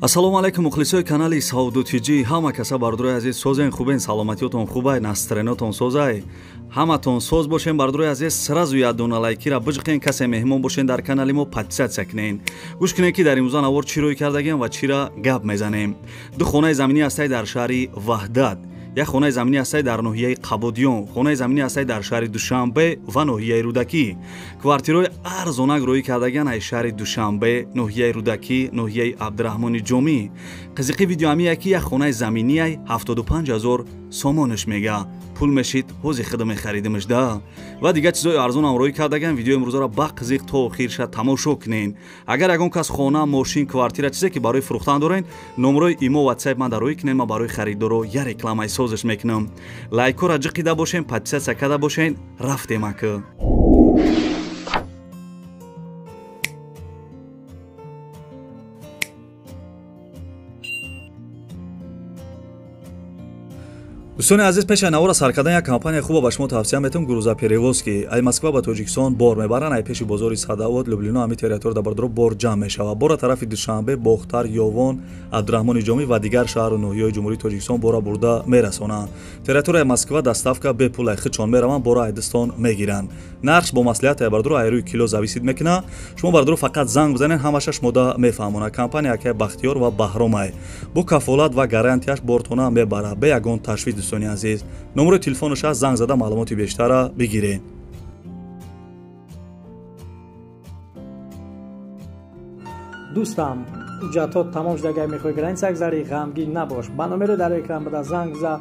ассалому алайкум мухлисои канали Сауду Тиҷи. Ҳама каса бардурои азиз созен хубен, саломатиётон хубай, настроенотон созай. Ҳаматон соз бошен бардурои азиз. Сразу яддона лайкира биҷиқен, касе меҳмон бошен дар канали мо подписатсия кинен. Гӯш кинен ки дар имрӯза навор чӣ рӯй кардагем ва чира гап мезанем. Ду хонаи заминӣ ҳастаи дар шаҳри Ваҳдат, як хонаи заминӣ ҳастаи дар ноҳияи Қабодиён, хонаи заминӣ ҳастаи дар шаҳри Душанбе ва ноҳияи Рӯдакӣ. Квартирои арзонак рӯй кардаган ай шаҳри Душанбе, ноҳияи Рӯдакӣ, ноҳияи Абдурахмони Ҷомӣ. Қизиқи видео ҳамия ки як хонаи заминӣ ай 75 000 сомонаш мега. Пул мешид ҳози худа мехаридимаш да. Ва дигар чизои арзонам рӯй кардаган. видеои имрӯзаро ба қизиқ то охирша тамошо кинен. Агар ягон кас хона, мошин, квартира чизе ки барои фурӯхтан дорен, номерои имо WhatsApp ман рӯй кинен. Ман барои харидоро я рекламаи созаш мекунам. Лайкора ҷиқида бошен, подписатсия карда бошен. Рафтем ака. дӯстони азиз, пешаи навора сар кардан як компания хуба ба шумо тавсия метавам. Грузоперевоз ки ай Москва ба Тоҷикистон бор мебаранд, ай пеши бозори Садовод, Люблино ҳами территория да бардро бор ҷамъ мешавад. Бора тарафи Душанбе, Бохтар, Ёвон, Абдурахмони Ҷомӣ ва дигар шаҳру ноҳияҳои Ҷумҳурии Тоҷикистон бора бурда мерасонанд. Территорияи Москва доставка бепул ай хичон мераванд, бора ай Дистон мегиранд. Нархш бо маслиҳати ай бардро ай рӯи кило зависид мекунад. Шумо бардро фақат занг бизанед, ҳамаша шумода мефаҳмонад. Компания яке Бахтиёр ва Баҳром ай. Бо кафолат ва гарантияш бортона мебарад бе ягон ташвиш. дӯстони азиз, номерои телефонаш аст, занг зада маълумоти бештара бигирен. дӯстам, ҳуҷҷатҳо тамом шуда, агар мехоҳӣ граница гузарӣ, ғамгин набош. Ба номеро дар экран буда занг биза.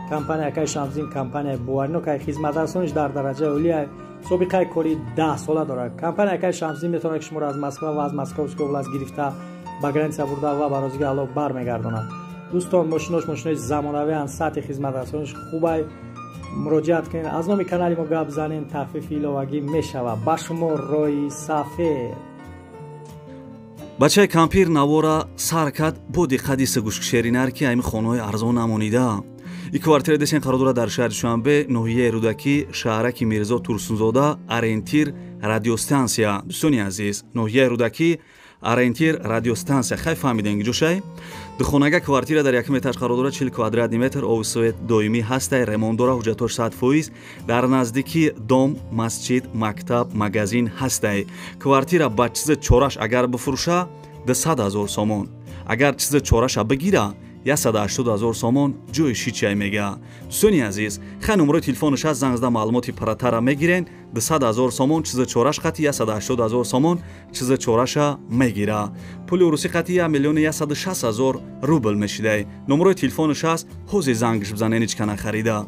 Компания Кай Шамзин, компания боваринок, ай хизматрасониш дар дараҷаи олӣ, собиқаи кори 10 сола дорад. Компания Кай Шамзин метавонад шуморо аз Москва ва аз Московская област гирифта ба граница бурда ва ба розиги Аллоҳ бармегардонад. дӯстон, мошинои замонавиан, сатҳи хизматрасониш хубай. муроҷиат кунед, аз номи канали мо гап занен, тахфифи иловагӣ мешавад. ба шумо рои сафед. бачаи кампир навора сар кард бо диққати гӯшкишеринар ки ами хонаҳои арзон намонида. И квартира десен қарор дорад дар шаҳри Душанбе, ноҳияи Рӯдакӣ, шаҳраки Мирзо Турсунзода, Орентир радиостансия. дӯстони азиз, ноҳияи Рӯдакӣ, Орентир радиостансия. хай фаҳмиден ки ҷошай. духонага квартира дар 1 этаж қарор дорад, 40 квадратный метр, овсоет доимӣ ҳастай, ремонт дора, ҳуҷҷатҳош 100%, дар наздики дом, масҷид, мактаб, магазин ҳастай. Квартира ба чизи чораш агар бифурӯша 200 000 сомон. Агар чизи чораша бигира 180 000 сомон ҷои шичай мега. дӯстони азиз, хай номерои телефонаш аст, занг зада маълумоти паратара мегирен. 200 000 сомон чизи чораш қати 180 000 сомон чизи чораша мегира. пули урусӣ қати 1 160 000 рубл мешидай. номерои телефонаш аст, ҳозир зангш бизанен ҳеҷ кана харида.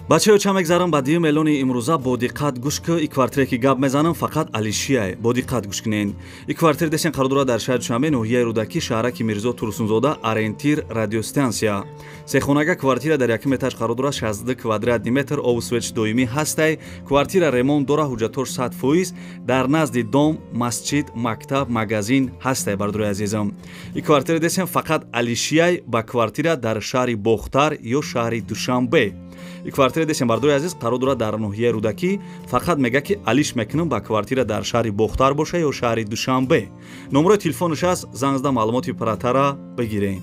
бачаё, ча мегзарам ба дию мелони имрӯза. бо диққат гӯш ки и квартире ки гап мезанам фақат алишияй. бо диққат гӯш кинен. и квартира десен қарор дорад дар шаҳри Душанбе, ноҳияи Рӯдакӣ, шаҳраки Мирзо Турсунзода, Орентир радиостансия. сехонага квартира дар 1 этаж қарор дорад, 60 квадратный метр, овсоеч доимӣ ҳастай. квартира ремонт дора, ҳуҷҷатҳош 100%, дар назди дом, масҷид, мактаб, магазин ҳастай. бардурои азизам, и квартира десен фақат алишияй ба квартира дар шаҳри Бохтар ё шаҳри Душанбе. и квартира десен бардурои азиз қарор дорад дар ноҳияи Рӯдакӣ. фақат мега ки алиш мекунам ба квартира дар шаҳри Бохтар боша ё шаҳри Душанбе. номерои телефонаш аст, занг зада маълумоти паратара бигирен.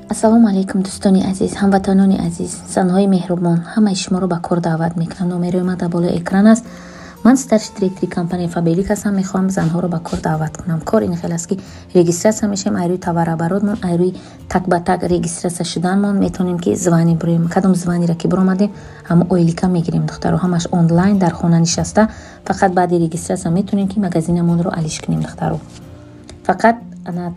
ассалому алайкум дӯстони азиз, ҳамватанони азиз, занҳои меҳрубон, ҳамаи шуморо ба кор даъват мекунам. номерои ман дар болои экран аст. ман старши директори компанияи Фабелик ҳастам. мехоҳам занҳоро ба кор даъват кунам. кор ин хел аст ки регистратсия мешавем, айрӯи таварабаротмон, айрӯи так ба так регистратсия шуданмон метавонем ки звани бурем. кадом званиро ки буромадем, ҳамо оилика мегирем духтаро, ҳамаш онлайн дар хона нишаста. фақат баъди регистратсия метавонем ки магазинамонро алиш кунем духтаро. фақат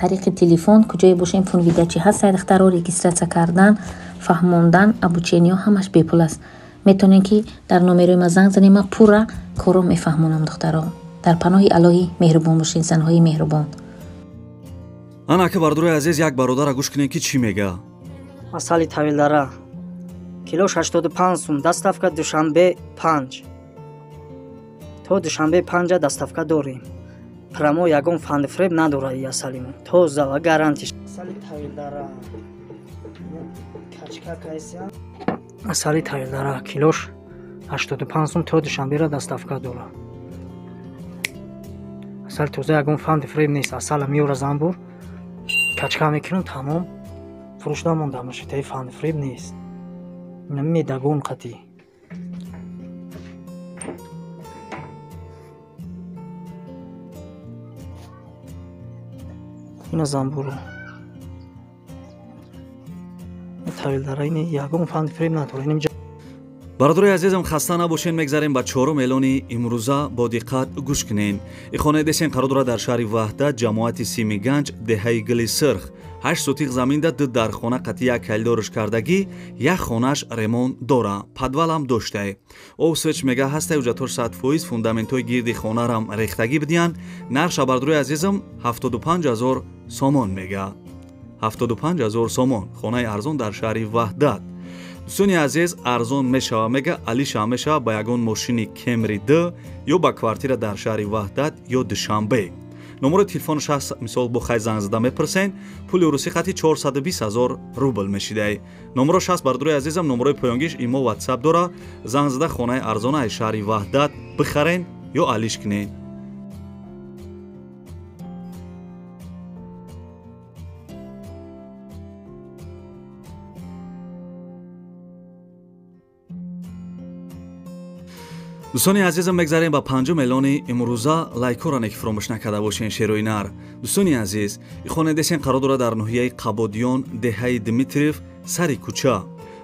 тариқи телефон, куҷое бошем, фонвида чи ҳаст, духтаро регистратсия кардан, фаҳмондан, обучениё ҳамаш бепул аст. метавонем ки дар номерои ма занг занем, ма пурра корро мефаҳмонам духтаро. дар паноҳи алоҳӣ меҳрубон бошед занҳои меҳрубон. анака бардурои азиз як бародара гӯш кунем ки чӣ мега. масали тавилдара килош 85 сум, доставка душанбе 5. то душанбе 5 доставка дорем. прамо ягон фандфреб надорад ясалимо. тоза ва гарантиш. масали тавилдара качка кайся. масали тавилдара килош 85 сум, то душанбера доставка дорад. асал тоза ягон фандфреб нест. асала меора занбур качка мекунам тамом фурӯш намонда бошад. таи фандфреб нест. ина медагон қатӣ. ина занбуру тавилдара ин ягон фандфреб надорад. бародарои азизам хаста набошен, мегзарем ба чорум эълони имрӯза бо диққат гӯш кунен. ихона десен қарор дорад дар шаҳри ваҳдат ҷамоати Симиганҷ деҳаи Гили Сирх 8 сотиқ заминда ду дар хона қати як калидориш кардагӣ як хонаш ремонт дора падвалам доштай. овсвеч мега ҳастай уҷатор 100% фундаментҳои гирди хонарам рехтагӣ бидиян. нарша бародарои азизам 75000 сомон мега. 75000 сомон хонаи арзон дар шаҳри ваҳдат. дӯстони азиз, арзон мешава мега алиша мешава ба ягон мошини Кемри 2 ё ба квартира дар шаҳри ваҳдат ё Душанбе. номери телефони шахс мисол бо хай занг зада мепурсен, пули урусӣ хати 420000 рубл мешидай. номеро шахс бардурои азизам номерои поёнгиш имо WhatsApp дора, занг зада хонаи арзонаи шаҳри ваҳдат бихарен ё алиш кунен. дӯстони азизам мегзарем ба панҷум эълони имрӯза лайкоране ки фаромӯш накарда бошен шерои нар. дӯстони азиз, ихона десен қарор дорад дар ноҳияи Қабодиён деҳаи Дмитриев сари кӯча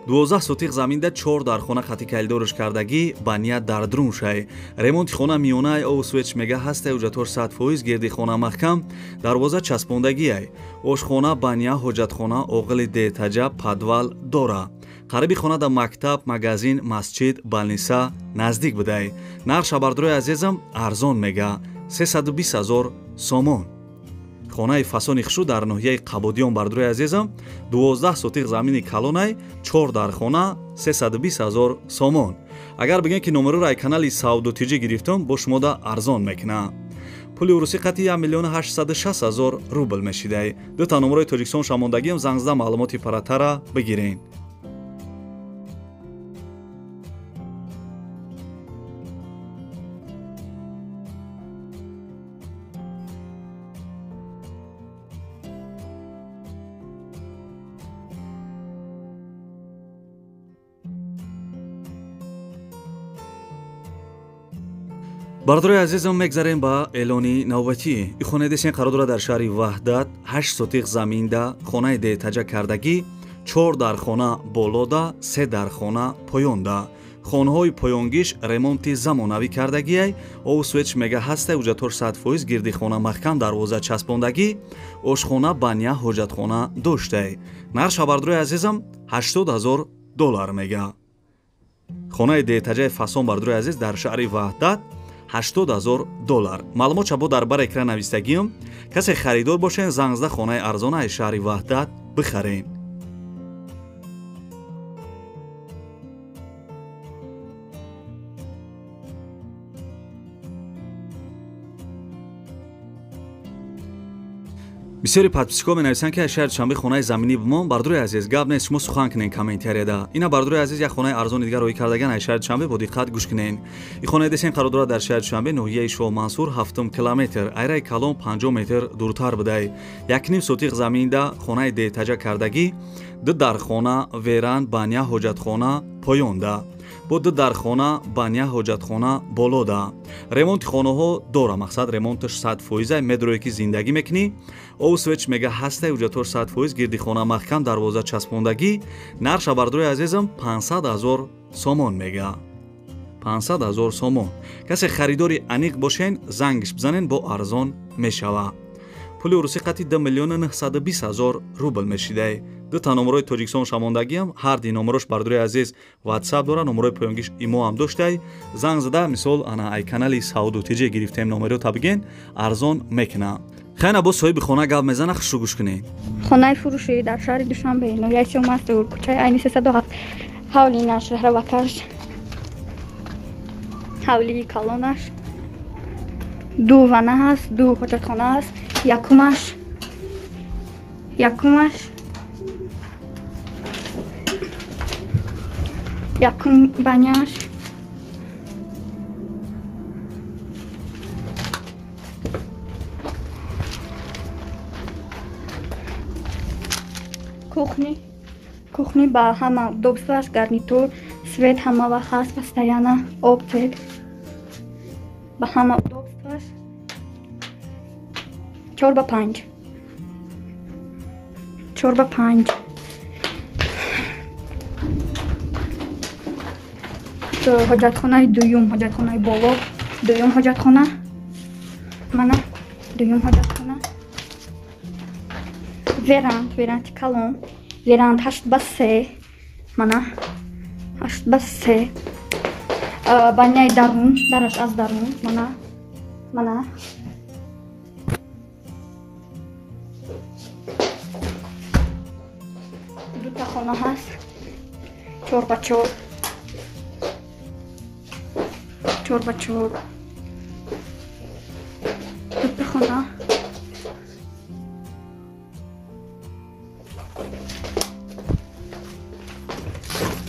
12 сотиқ заминда 4 дар хона хати калидориш кардагӣ ба ният дар друншай. ремонти хона миёнаи овсвеч мега ҳастай уҷатор 100% гирди хона маҳкам дарвоза часпондагиай. ошхона бания ҳоҷатхона оғили детаҷа падвал дора. қариби хона да мактаб, магазин, масҷид, балниса наздик будай. нарша бардурои азизам арзон мега 320000 сомон. хонаи фасони хушрӯ дар ноҳияи Қабодиён бардурои азизам 12 сотиқ замини калонай 4 дар хона 320000 сомон. агар бигем ки номерураи канали савдотиҷӣ гирифтам бо шумо да арзон мекуна. пули урусӣ қати 1,860,000 рубл мешидай. дута номерои Тоҷикистон шамондагиам занг зада маълумоти паратара бигирен. бародарои азизам мегзарем ба эълони навбатӣ. ихона десен қарор дорад дар шаҳри ваҳдат 8 сотиқ заминда хонаи детаҷа кардагӣ 4 дар хона болода 3 дар хона поёнда. хонаҳои поёнгиш ремонти замонавӣ кардагиай. овсвеч мега ҳастай уҷатор 100% гирди хона маҳкам дарвоза часпондагӣ. ошхона бания ҳоҷатхона доштай. нарша бардурои азизам $80000 мега. хонаи детаҷаи фасон бардурои азиз дар шаҳри ваҳдат $80000. маълумот чабо дар бар экран навистагиам. касе харидор бошен занг зада хонаи арзонаи шаҳри ваҳдат бихарен. бисёри подписчикҳо менависанд ки аз шаҳри Душанбе хонаи заминӣ бимон. бардурои азиз, гап нест, шумо сухан кунен комментарияда. ина бардурои азиз як хонаи арзони дигар роӣ кардаган аз шаҳри Душанбе бо диққат гӯш кунен. ин хонаи десен қарор дорад дар шаҳри Душанбе ноҳияи Шоҳ Мансур 7 километр айраи Калон 50 метр дуртар будай. 1.5 сотиқ заминда хонаи детаҷа кардагӣ 2 дар хона веран бания ҳоҷатхона поёнда. бо 2 дар хона бания ҳоҷатхона болода. ремонти хонаҳо дора, мақсад ремонташ 100% медрои ки зиндагӣ мекунӣ. овсвеч мега ҳастай уҷатор 100% гирди хона маҳкам дарвоза часпондагӣ. нарша бардурои азизам 500,000 сомон мега. 500,000 сомон. касе харидори аниқ бошен зангиш бизанен бо арзон мешава. пули урусӣ қати 2,920,000 рубл мешидай. ду та номерои тоҷикистон шамондагиам ҳар ди номерош бардори азиз ватсап дора, номерои поёнгиш имо ҳам доштай занг зада мисол ана ай канали Сауду Тиҷи гирифтем номеро табиген арзон мекуна. Хайна бо соҳиби хона гап мезана хушру гӯш кунед. Хонаи фурӯшӣ дар шаҳри Душанбе, ноҳияи Чумастур, кӯчаи Айни 307, ҳавлинаш, раҳравакаш, ҳавлии калонаш, ду вана ҳаст, ду ҳоҷатхона ҳаст, якумаш якум баняш, кухни ба ҳама добстваш, гарнитур, свет ҳама вақт ҳаст, постоянно об тек ба ҳама добстваш 4x5 ҳоҷатхонаи дуюм, ҳоҷатхонаи боло, дуюм ҳоҷатхона, мана дуюм ҳоҷатхона, веранди калон, веранд 8x3, мана 8x3, баняи дарун, дараш аз дарун, мана дута хона ҳаст 4x4 дута хона,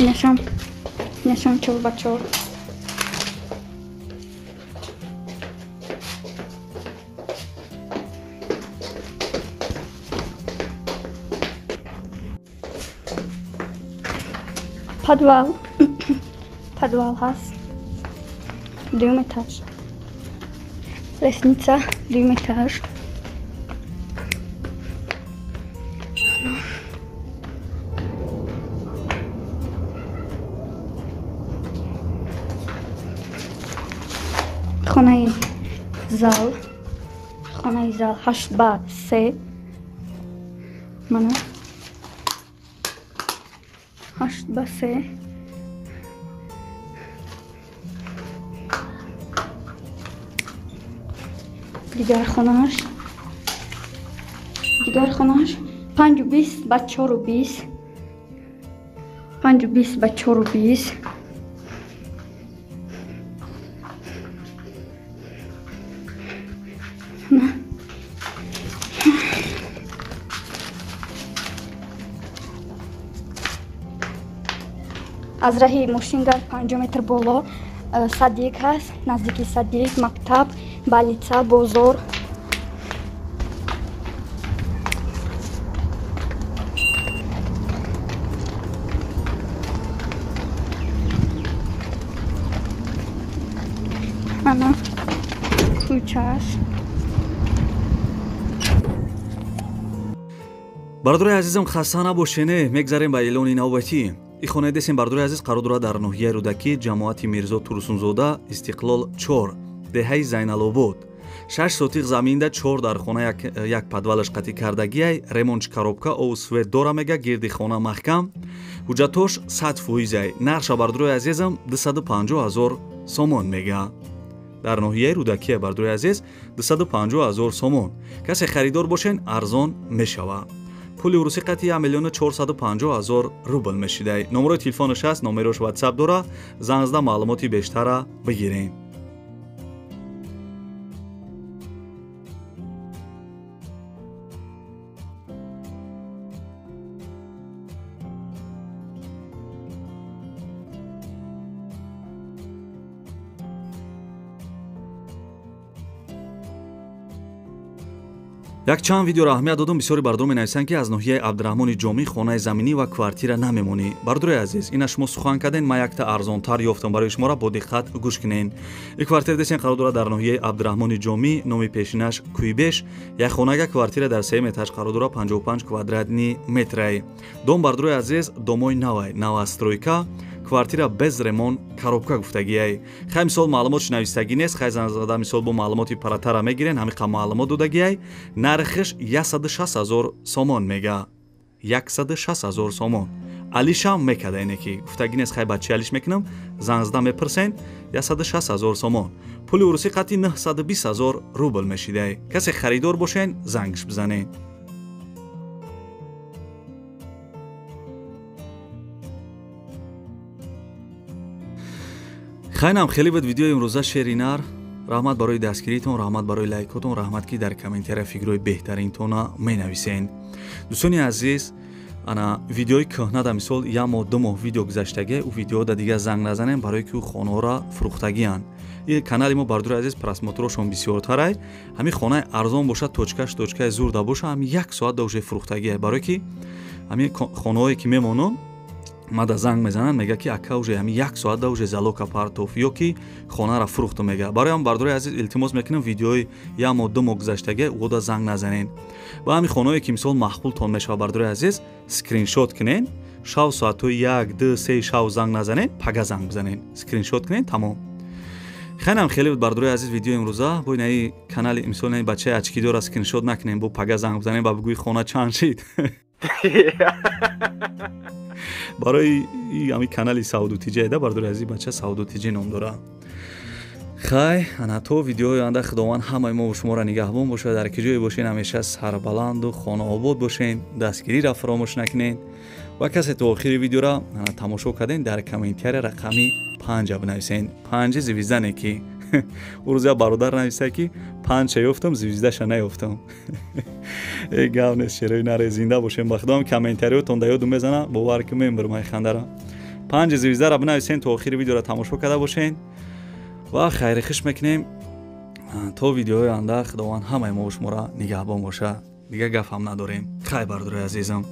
инашам 4x4, подвал ҳаст 2 этаж, лестница 2 этаж, хонаи зал 8x3, мана 8x3, дигар хонаш 5x20 ба 4x20, аз раҳи мошингар 5 метр боло садик ҳаст, наздики садик, мактаб, балица, бозор, ана кӯчаш. Бардори азизам хаста набошене, мегзарем ба эълони навбатӣ. ихонаи десем бардори азиз қарор дорад дар ноҳияи рӯдакӣ ҷамоати Мирзо Турсунзода Истиқлол 4 деҳаи Зайналобод 6 сотиқ заминда 4 дар хона як падвалаш қатӣ кардагиай ремонтч коробка ов свет дора мега гирди хона маҳкам ҳуҷҷатош 100%ай нарша бардори азизам 250 000 сомон мега. дар ноҳияи рӯдакӣ бардори азиз 250 000 сомон. касе харидор бошен арзон мешава. пули урусӣ қати 1 450 000 рубл мешидай. номерои телефонаш аст, номерош ватсап дора, занг зада маълумоти бештара бигирем. як чанд видеоро аҳамият додам. бисёри бардор менависанд ки аз ноҳияи Абдураҳмони Ҷомӣ хонаи заминӣ ва квартира намемонӣ. бардори азиз, ина шумо сухан карден, ман якта арзонтар ёфтам барои шуморо, бо диққат гӯш кунен. ин квартира десен қарор дорад дар ноҳияи Абдураҳмони Ҷомӣ, номи пешинаш Кӯйбеш, як хонага квартира дар 3 этаж қарор дорад 55 квадратни метрай. дом бардори азиз, домои навай, новостройка, квартира без ремонт, коробка гуфтагиай. хай мисол маълумотш навистагӣ нест, хай занг зада мисол бо маълумоти паратара мегирен, ҳамин қа маълумот додагиай. нархиш 160 000 сомон мега. 160,000 сомон. Алишам мекада ине ки гуфтагинес хай бачи алиш мекунам зангзда мепрсен 160,000 сомон. пули урусӣ қати 920,000 рубл мешида. касе харидор бошен зангш бизанен. хайнам хеле буд видеои имрӯза шеринар. раҳмат барои дастгиритон, раҳмат барои лайкотон, раҳмат ки дар комментария фикрҳои беҳтаринтона менависен. дӯстони азиз, ана видеои кӯҳнада мисол 1 моҳ 2 моҳ видео гузаштаге у видеода дигар занг назанем барое ки хонаҳоро фурӯхтагиянд. ин канали мо бардури азиз просмотрошон бисёртарай. ҳамин хонаи арзон бошад, точкаш точкаи зурда боша, ҳамин 1 соатда уже фурӯхтагия. барое ки ҳамин хонаҳое ки мемонам мада занг мезананд, мега ки ака уже ҳамин 1 соатда уже залока партоф ё ки хонаро фурӯхту мега. бароям бардури азиз илтимос мекунам видеои 1 моҳ 2 моҳ гузаштаге вода занг назанен. ба ҳамин хонаҳое ки мисол махбултон мешава бардури азиз скриншот кунен, шав соатҳои 1 2 3 шав занг назанен, пага занг бизанен, скриншот кунен, тамом. хайнам хеле буд бардури азиз видеои имрӯза. бо инаи канали мисол инаи бачаи ачкидора скриншот накунем, бо пага занг бизанем ба бигӯи хона чанд шид. барои ҳамин канали саудутиҷаеда бардури азиз бача саудутиҷи ном дора. хай ана то видеои оянда худованд ҳамаи мо шуморо нигаҳбон бошад. дар ки ҷое бошен ҳамеша сарбаланду хонаобод бошен, дастгириро фаромӯш накунен ва касе то охири видеора тамошо карден дар комментария рақами 5 бинависен. 5 звездане ки урӯза бародар нависта ки 5 ёфтам, звездаша наёфтам. гав нест, шерои наре зинда бошем. ба худом комментариётон да ёду мезана, бовар ки мебарам ай хандара. 5 звездара бинависен, то охири видеора тамошо карда бошен ва хайри хуш мекунем. то видеои оянда худованд ҳамаи мо шуморо нигаҳбон боша. дига гаф ҳам надорем. хай бардури азизам.